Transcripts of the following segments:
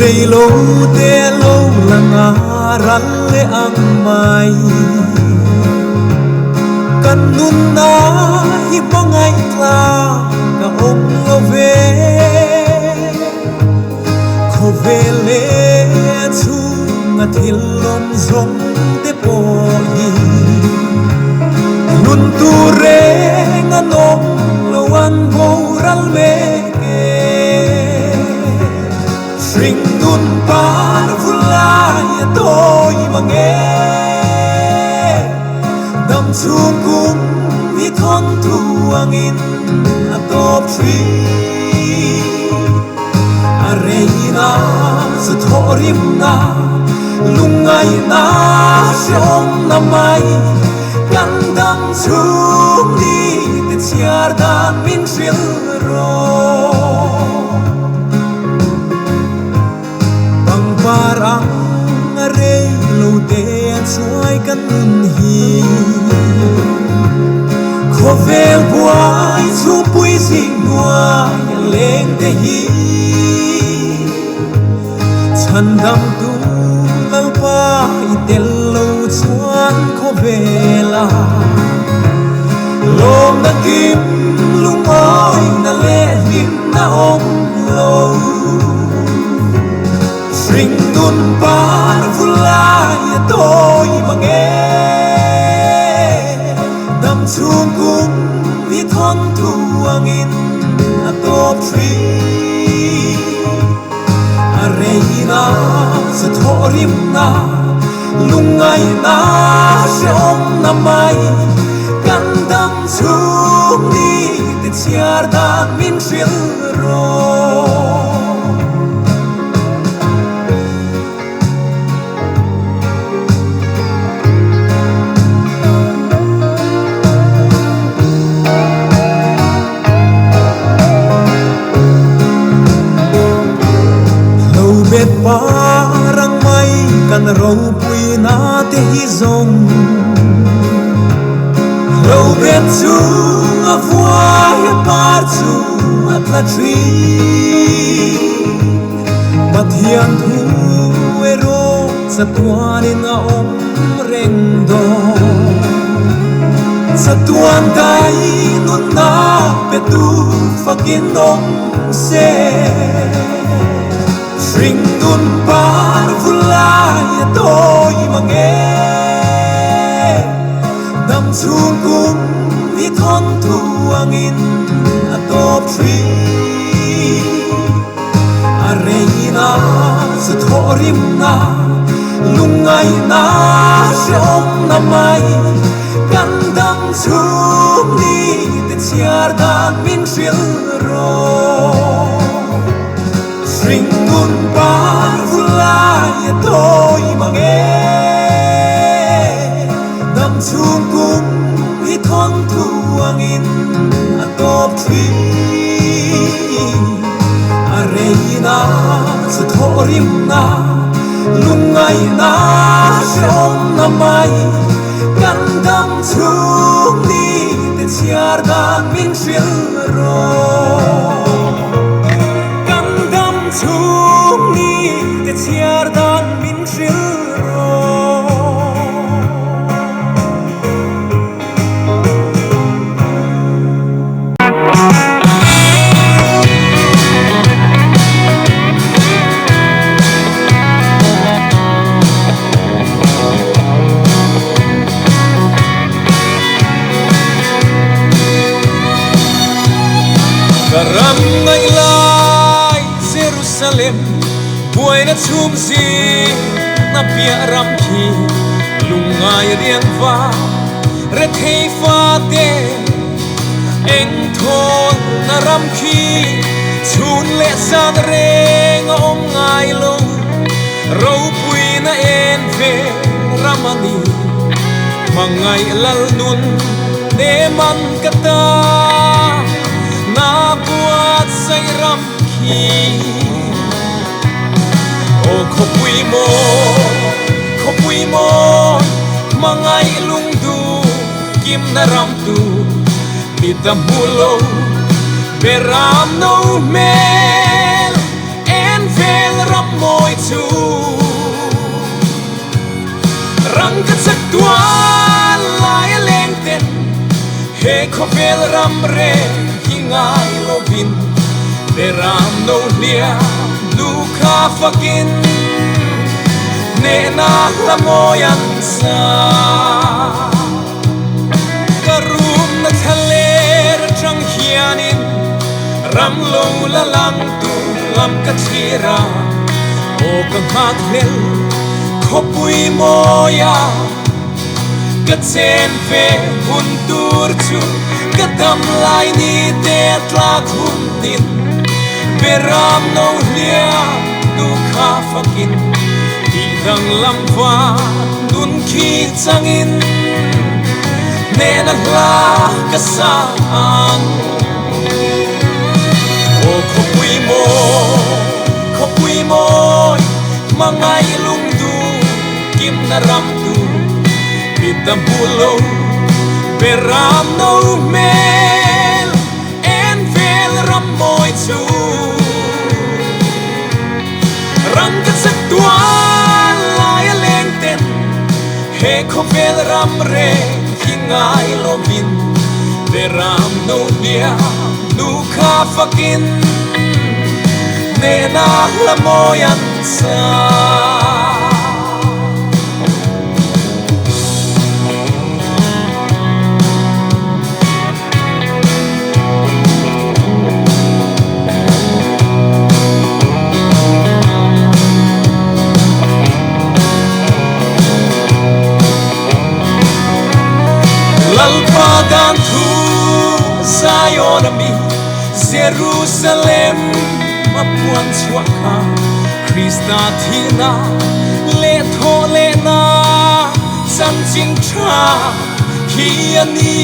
rây lô tê lô là ngà rắn lê ang mai căn nun na hi bong ai kla cả ông lo về khô về lê chu ngà thil lom zong te po hi nun tu re ngà nom lo an bo ral me Ring nun par vulai tôi mà nghe đâm chuông cung hi thon thu angin atop tree arena sa thorim na lungai na shom na mai kan đâm chuông đi te chiar dan min shil ro parang rei lo te chuai kan nun hi kho vel buai chu pui sing noa leng te hi chan dam tu lal pa i tel lo chuan kho vela lom na kim lung oi na le him na om lo Ring nun par vulai tôi mà nghe đâm chuông cung hi thon thu angin atop tree arena sa thorim na lungai na shom na mai kan đâm chuông đi te chiar dan min shil ro bet parang mai kan ro pui na te hi zong ro bet chu a vuai par chu a tla tri pathian thu e ro sa tuan in a om reng do sa tuan dai nun na pe tu fakin dong se Ring nun par vulai tôi mà nghe đâm chuông cung hi thon thu angin atop tree arena sa thorim na lungai na shom na mai kan đâm chuông đi te chiar dan min shil ro Ring nun par vulai tôi mà nghe đâm chuông cung hi thon thu angin atop tree arena sa thorim na lungai na shom na mai kan đâm chuông đi te chiar dan min shil ro chung ni te chiar dan min shil ro karam ngai lai Jerusalem buai na chum zi na pia ram khi lungai rian va re thei fa te eng thon na ram khi chun le san reng om ngai lo ro pui na en ve ramani mangai lal nun ne man kata na puat sai ram khi ko pui mo mangai lung du kim na ram tu mitamulo beram no mel en vel ram moi tu rang ka sak tua lai leng ten he ko vel ram re hingai lovin beram no lia du ka fakin ne na la moyan sa karum na thaler chang hianin ram lo la lang tu lam ka thira o ka hak hel ko pui moya ka chen ve hun tur chu ka dam lai ni te tla khum tin beram no lia du kha fakin di dang lam va dun khi changin ne na la ka sang o ko pui mo mangai lung du kim na ram tu mitamulo beram no mel en vel ram moi chu rang ka sak tua lai leng ten he ko vel ram re hingai lovin beram no dia nu kha fakin ne na la moyan sa lalpagan tu Zion mi Jerusalem mapuan suaka Krista thina le tho le na san ching cha hi ani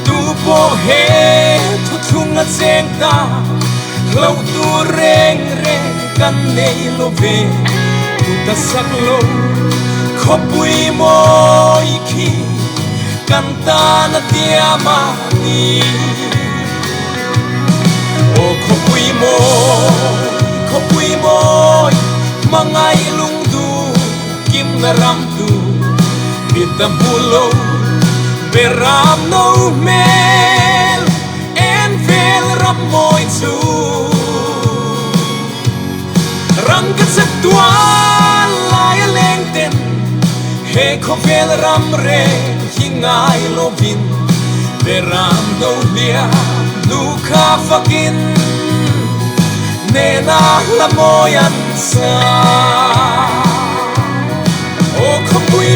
tu po he thu thung a cheng ta lo tu reng re kan nei lo ve tu ta sak lo ko pui mo ki canta na tiama ni o ko pui mo mangai lung du kim na ram tu mitamulo beram no mel en vel ram moi tu rang ka sak tua lai leng ten he ko vel ram re hingai lovin beram no lia nu kha fakin ne na la moyan sa o ko pui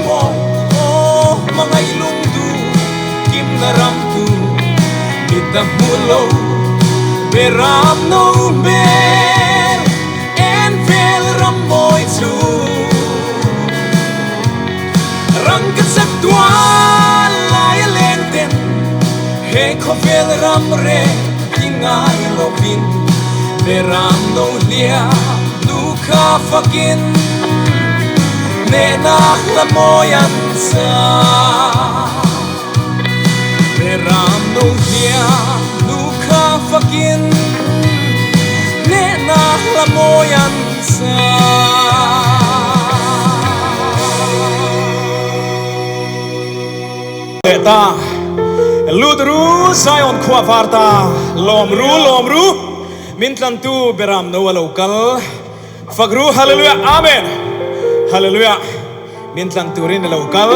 mo mangai lung du kim na ram tu mitamulo beram no mel en vel ram moi tu rang ka sak tua lai leng ten he ko vel ram re hingai lovin beram no lia nu kha fakin ne na la moyan sa beram no lia nu kha fakin ne na la moyan sa ta ludru Zion khwa varta lom ru min tlan tu beram no local fagru hallelujah amen hallelujah min tlan turin local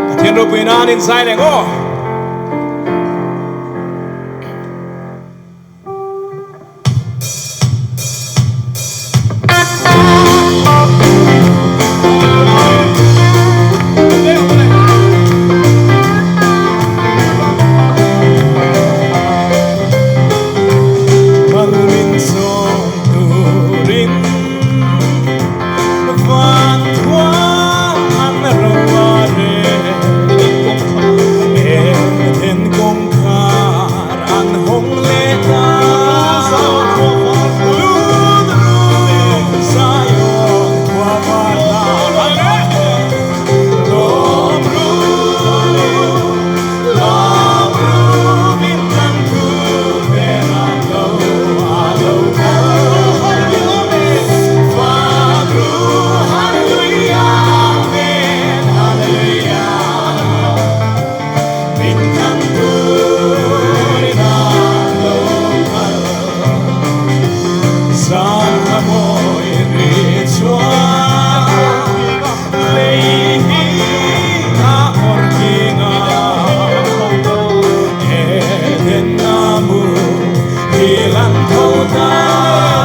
pathian ro puinan in sai lengo ta